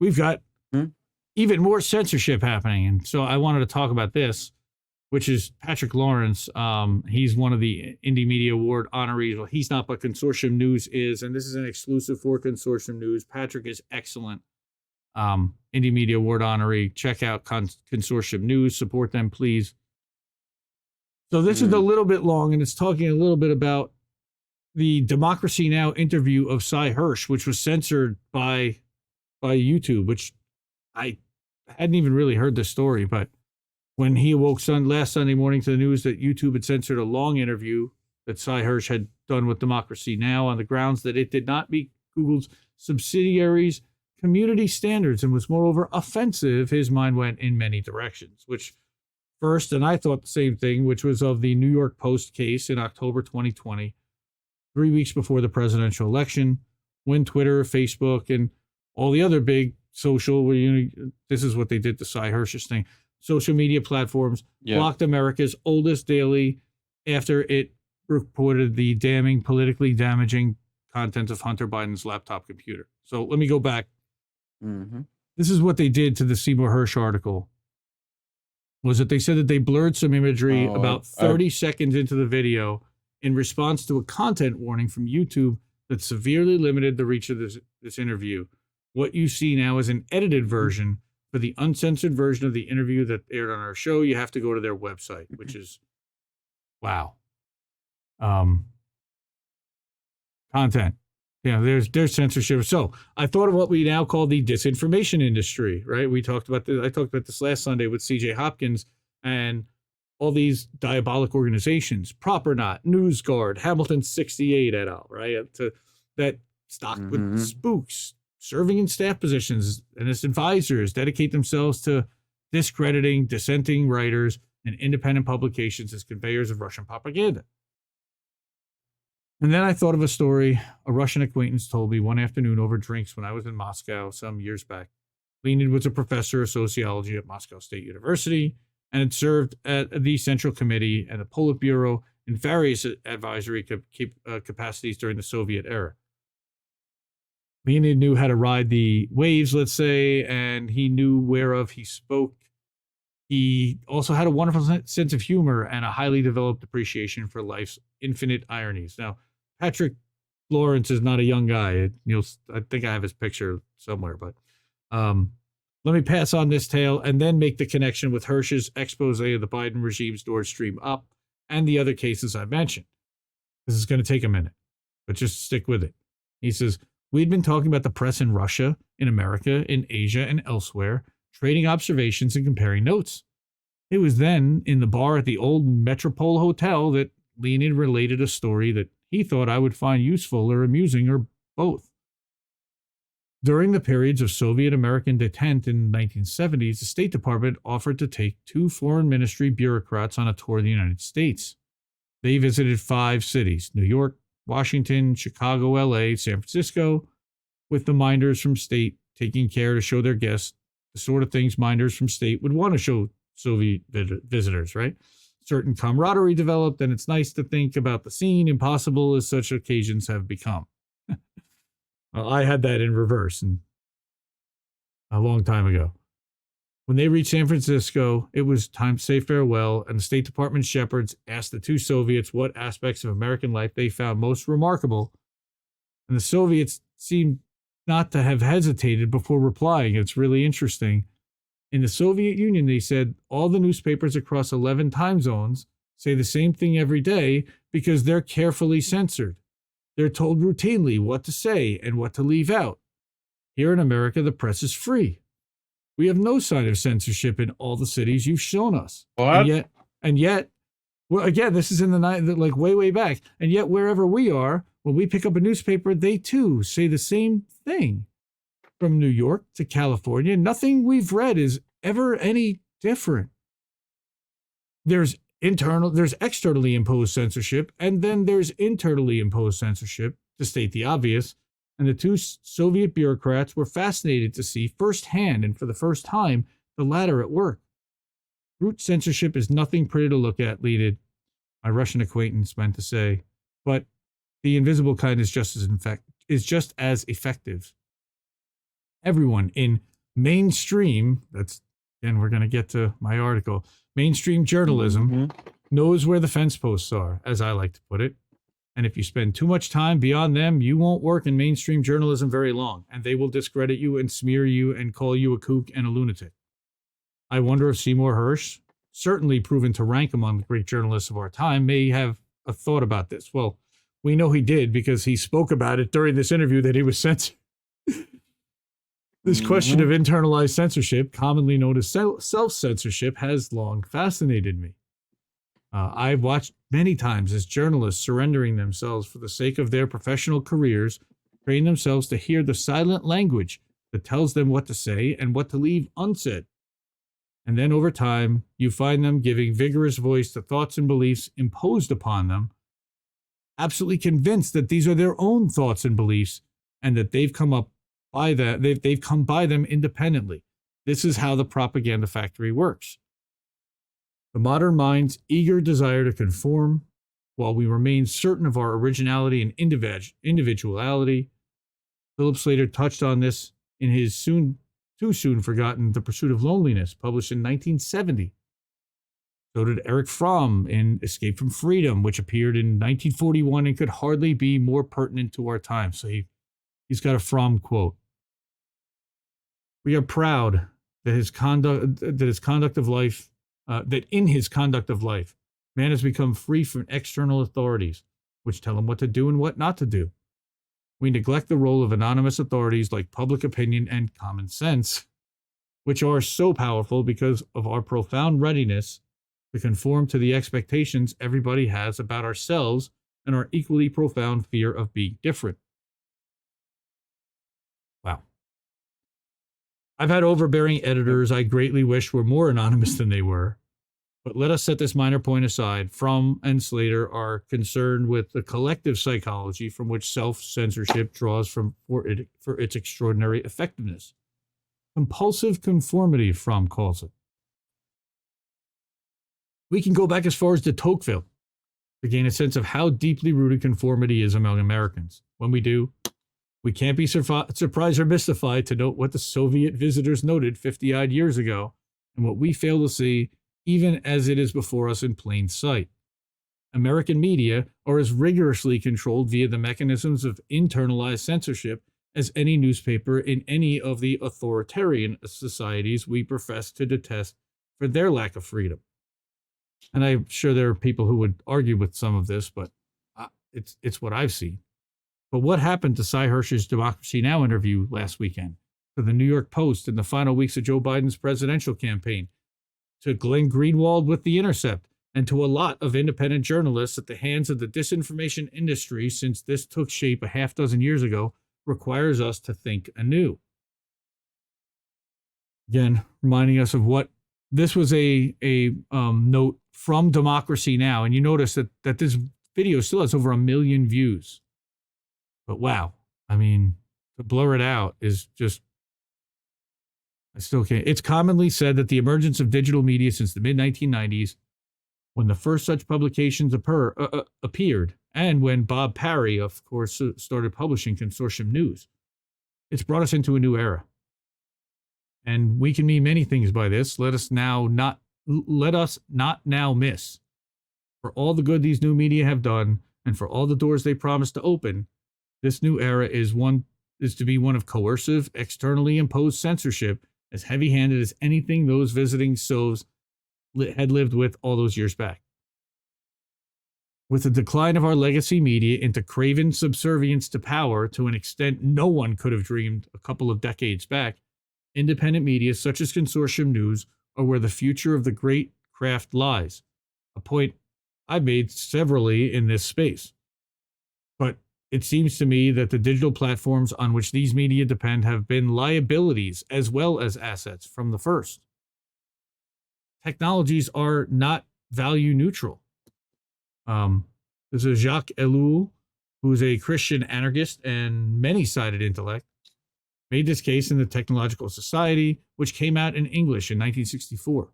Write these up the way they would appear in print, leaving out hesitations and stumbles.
we've got even more censorship happening. And so I wanted to talk about this, which is Patrick Lawrence. He's one of the Indie Media Award honorees. Well, he's not, but Consortium News is, and this is an exclusive for Consortium News. Patrick is excellent. Indie Media Award honoree. Check out Consortium News. Support them, please. So this is a little bit long, and it's talking a little bit about the Democracy Now! Interview of Cy Hirsch, which was censored by YouTube, which I hadn't even really heard the story, but when he awoke last Sunday morning to the news that YouTube had censored a long interview that Cy Hirsch had done with Democracy Now! On the grounds that it did not meet Google's subsidiaries' community standards and was moreover offensive, his mind went in many directions, which first, and I thought the same thing, which was of the New York Post case in October 2020, 3 weeks before the presidential election, when Twitter, Facebook, and all the other big social, this is what they did to Cy Hirsch's thing, social media platforms blocked America's oldest daily after it reported the damning, politically damaging content of Hunter Biden's laptop computer. So let me go back. This is what they did to the Seymour Hersh article. Was that they said that they blurred some imagery about 30 seconds into the video in response to a content warning from YouTube that severely limited the reach of this interview. What you see now is an edited version. For the uncensored version of the interview that aired on our show, you have to go to their website, which is, wow. Content. There's censorship. So I thought of what we now call the disinformation industry, right? I talked about this last Sunday with CJ Hopkins and all these diabolic organizations, Propernaut, NewsGuard, Hamilton 68 et al., right? That stocked with spooks, serving in staff positions and as advisors, dedicate themselves to discrediting dissenting writers and independent publications as conveyors of Russian propaganda. And then I thought of a story a Russian acquaintance told me one afternoon over drinks when I was in Moscow some years back. Leonid was a professor of sociology at Moscow State University and had served at the Central Committee and the Politburo in various advisory capacities during the Soviet era. Leonid knew how to ride the waves, let's say, and he knew whereof he spoke. He also had a wonderful sense of humor and a highly developed appreciation for life's infinite ironies. Now, Patrick Lawrence is not a young guy. I think I have his picture somewhere, but let me pass on this tale and then make the connection with Hirsch's expose of the Biden regime's Nord Stream up and the other cases I mentioned. This is going to take a minute, but just stick with it. He says, we'd been talking about the press in Russia, in America, in Asia, and elsewhere, trading observations and comparing notes. It was then in the bar at the old Metropole Hotel that Leonid related a story that he thought I would find useful or amusing or both. During the periods of Soviet-American detente in the 1970s, the State Department offered to take 2 foreign ministry bureaucrats on a tour of the United States. They visited 5 cities, New York, Washington, Chicago, LA, San Francisco, with the minders from state taking care to show their guests the sort of things minders from state would want to show Soviet visitors, right? Certain camaraderie developed, and it's nice to think about the scene, impossible as such occasions have become. Well, I had that in reverse and a long time ago. When they reached San Francisco, it was time to say farewell, and the State Department shepherds asked the 2 Soviets what aspects of American life they found most remarkable, and the Soviets seemed not to have hesitated before replying. It's really interesting. In the Soviet Union, they said all the newspapers across 11 time zones say the same thing every day because they're carefully censored. They're told routinely what to say and what to leave out. Here in America, the press is free. We have no sign of censorship in all the cities you've shown us. What? And yet, well, again, this is in the night, like way back. And yet, wherever we are, when we pick up a newspaper, they too say the same thing. From New York to California, nothing we've read is ever any different. There's externally imposed censorship, and then there's internally imposed censorship, to state the obvious. And the 2 Soviet bureaucrats were fascinated to see firsthand, and for the first time, the latter at work. Brute censorship is nothing pretty to look at, Leonid, my Russian acquaintance meant to say, but the invisible kind is just as effective. Everyone in mainstream, and we're going to get to my article, mainstream journalism knows where the fence posts are, as I like to put it. And if you spend too much time beyond them, you won't work in mainstream journalism very long, and they will discredit you and smear you and call you a kook and a lunatic. I wonder if Seymour Hersh, certainly proven to rank among the great journalists of our time, may have a thought about this. Well, we know he did because he spoke about it during this interview that he was censored. This question of internalized censorship, commonly known as self-censorship, has long fascinated me. I've watched many times as journalists surrendering themselves for the sake of their professional careers, train themselves to hear the silent language that tells them what to say and what to leave unsaid. And then over time, you find them giving vigorous voice to thoughts and beliefs imposed upon them, absolutely convinced that these are their own thoughts and beliefs and that they've come up by that, they've come by them independently. This is how the propaganda factory works. The modern mind's eager desire to conform, while we remain certain of our originality and individuality. Philip Slater touched on this in his too soon forgotten The Pursuit of Loneliness, published in 1970. So did Erich Fromm in Escape from Freedom, which appeared in 1941 and could hardly be more pertinent to our time. So he's got a Fromm quote. We are proud that in his conduct of life, man has become free from external authorities, which tell him what to do and what not to do. We neglect the role of anonymous authorities like public opinion and common sense, which are so powerful because of our profound readiness to conform to the expectations everybody has about ourselves and our equally profound fear of being different. Wow. I've had overbearing editors I greatly wish were more anonymous than they were. But let us set this minor point aside. Fromm and Slater are concerned with the collective psychology from which self-censorship draws for its extraordinary effectiveness. Compulsive conformity, Fromm calls it. We can go back as far as de Tocqueville to gain a sense of how deeply rooted conformity is among Americans. When we do, we can't be surprised or mystified to note what the Soviet visitors noted 50-odd years ago and what we fail to see even as it is before us in plain sight. American media are as rigorously controlled via the mechanisms of internalized censorship as any newspaper in any of the authoritarian societies we profess to detest for their lack of freedom. And I'm sure there are people who would argue with some of this, but it's what I've seen. But what happened to Sy Hersh's Democracy Now! Interview last weekend, to the New York Post in the final weeks of Joe Biden's presidential campaign, to Glenn Greenwald with The Intercept, and to a lot of independent journalists at the hands of the disinformation industry since this took shape a half dozen years ago, requires us to think anew. Again, reminding us of what this was a note from Democracy Now! And you notice that this video still has over 1 million views. But wow, I mean, to blur it out is just, I still can't. It's commonly said that the emergence of digital media since the mid-1990s, when the first such publications appeared, and when Bob Parry, of course, started publishing Consortium News, it's brought us into a new era. And we can mean many things by this. Let us not now miss. For all the good these new media have done, and for all the doors they promise to open, this new era is to be one of coercive, externally imposed censorship, as heavy-handed as anything those visiting stoves had lived with all those years back. With the decline of our legacy media into craven subservience to power to an extent no one could have dreamed a couple of decades back, independent media such as Consortium News are where the future of the great craft lies, a point I've made severally in this space. But it seems to me that the digital platforms on which these media depend have been liabilities as well as assets from the first. Technologies are not value neutral. There's a Jacques Ellul, who's a Christian anarchist and many-sided intellect, made this case in the Technological Society, which came out in English in 1964.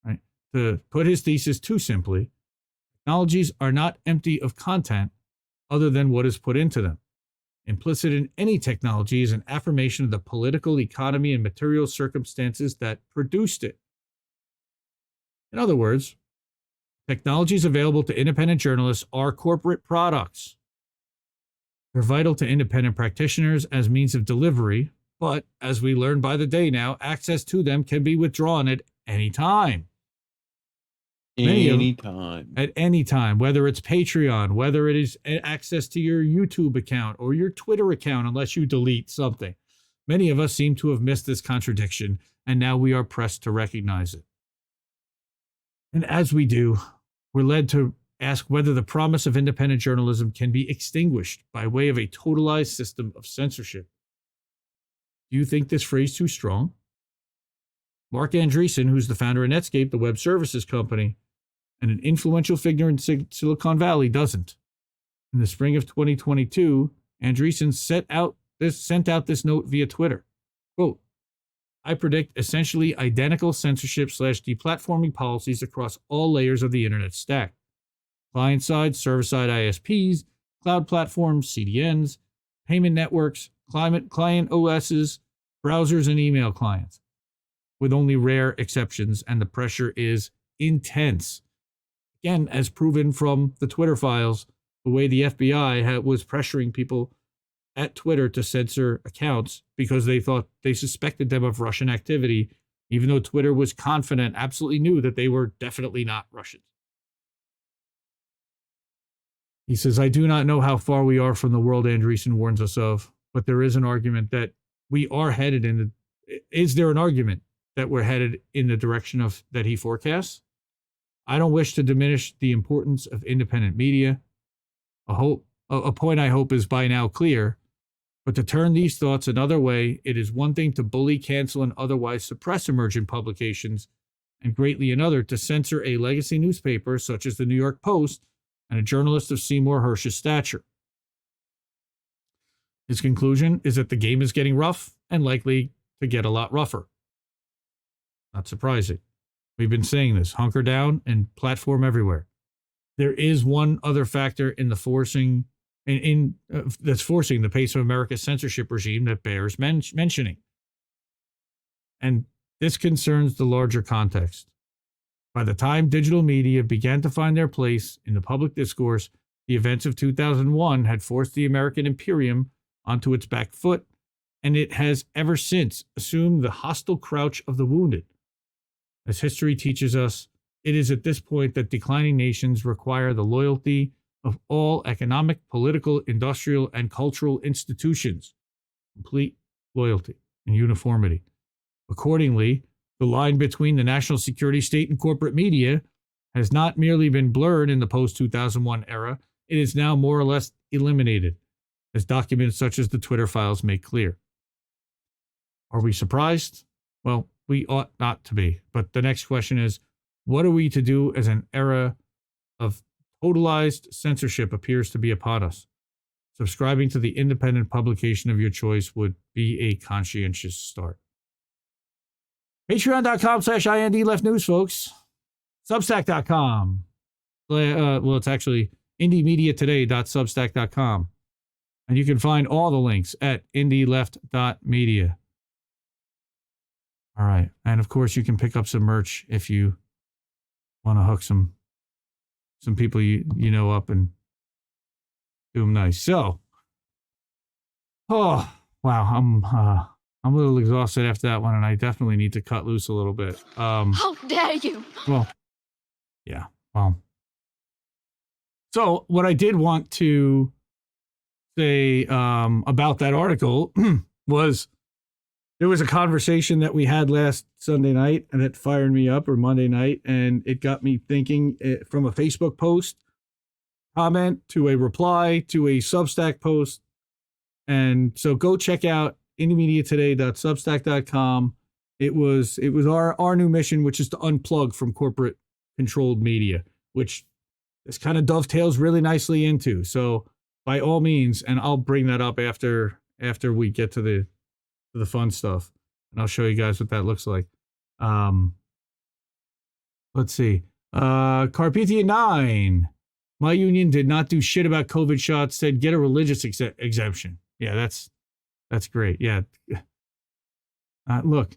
Right? To put his thesis too simply, technologies are not empty of content other than what is put into them. Implicit in any technology is an affirmation of the political, economy, and material circumstances that produced it. In other words, technologies available to independent journalists are corporate products. They're vital to independent practitioners as means of delivery, but as we learn by the day now, access to them can be withdrawn at any time. At any time, whether it's Patreon, whether it is access to your YouTube account or your Twitter account, unless you delete something. Many of us seem to have missed this contradiction, and now we are pressed to recognize it. And as we do, we're led to ask whether the promise of independent journalism can be extinguished by way of a totalized system of censorship. Do you think this phrase too strong? Mark Andreessen, who's the founder of Netscape, the web services company, and an influential figure in Silicon Valley, doesn't. In the spring of 2022, Andreessen sent out this note via Twitter. Quote, I predict essentially identical censorship/deplatforming policies across all layers of the internet stack. Client-side, server-side ISPs, cloud platforms, CDNs, payment networks, client OSs, browsers, and email clients, with only rare exceptions, and the pressure is intense. Again, as proven from the Twitter files, the way the FBI was pressuring people at Twitter to censor accounts because they suspected them of Russian activity, even though Twitter was confident, absolutely knew that they were definitely not Russians. He says, I do not know how far we are from the world Andreessen warns us of, but there is an argument that we are headed is there an argument that we're headed in the direction of that he forecasts? I don't wish to diminish the importance of independent media. A point I hope is by now clear, but to turn these thoughts another way, it is one thing to bully, cancel, and otherwise suppress emergent publications, and greatly another to censor a legacy newspaper such as the New York Post and a journalist of Seymour Hersh's stature. His conclusion is that the game is getting rough and likely to get a lot rougher. Not surprising. We've been saying this, hunker down and platform everywhere. There is one other factor in the that's forcing the pace of America's censorship regime that bears mentioning. And this concerns the larger context. By the time digital media began to find their place in the public discourse, the events of 2001 had forced the American imperium onto its back foot, and it has ever since assumed the hostile crouch of the wounded. As history teaches us, it is at this point that declining nations require the loyalty of all economic, political, industrial, and cultural institutions. Complete loyalty and uniformity. Accordingly, the line between the national security state and corporate media has not merely been blurred in the post-2001 era, it is now more or less eliminated, as documents such as the Twitter files make clear. Are we surprised? Well, we ought not to be. But the next question is, what are we to do as an era of totalized censorship appears to be upon us? Subscribing to the independent publication of your choice would be a conscientious start. Patreon.com/INDLeftNews, folks. Substack.com. Well, it's actually indiemediatoday.substack.com. And you can find all the links at independentleft.media. All right. And of course, you can pick up some merch if you want to hook some people you know up and do them nice. So, oh, wow. I'm a little exhausted after that one, and I definitely need to cut loose a little bit. How dare you? Well, yeah. Well, so what I did want to say about that article was there was a conversation that we had last Sunday night, and it fired me up, or Monday night, and it got me thinking from a Facebook post, comment to a reply to a Substack post. And so go check out indiemediatoday.substack.com. It was our new mission, which is to unplug from corporate controlled media, which this kind of dovetails really nicely into. So by all means, and I'll bring that up after we get to the fun stuff, and I'll show you guys what that looks like. Let's see. Carpathia 9. My union did not do shit about COVID shots, said get a religious exemption. Yeah, that's great. Yeah. Look.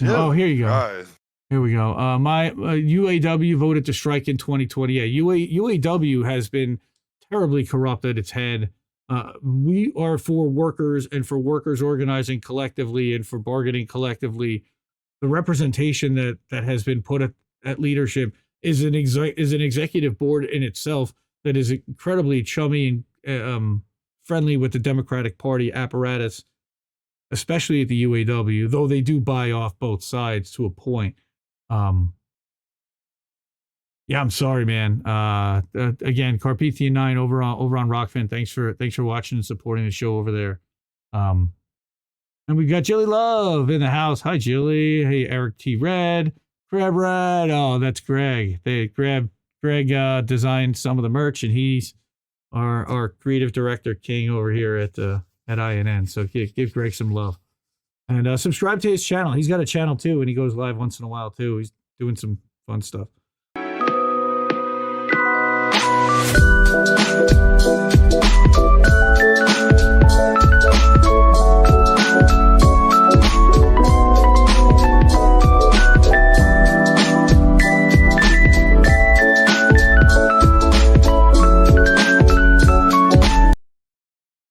Yeah, Oh, here you go. guys. Here we go. My UAW voted to strike in 2020. Yeah, UAW has been terribly corrupt at its head. We are for workers and for workers organizing collectively and for bargaining collectively. The representation that has been put at leadership is an executive board in itself that is incredibly chummy and friendly with the Democratic Party apparatus, especially at the UAW, though they do buy off both sides to a point. Yeah, I'm sorry, man. Again, Carpathian 9 over on Rockfin. Thanks for watching and supporting the show over there. And we've got Jilly Love in the house. Hi, Jilly. Hey, Eric T. Red. Greg Red. Oh, that's Greg. Greg designed some of the merch, and he's our creative director king over here at INN. So give Greg some love. And subscribe to his channel. He's got a channel too, and he goes live once in a while too. He's doing some fun stuff.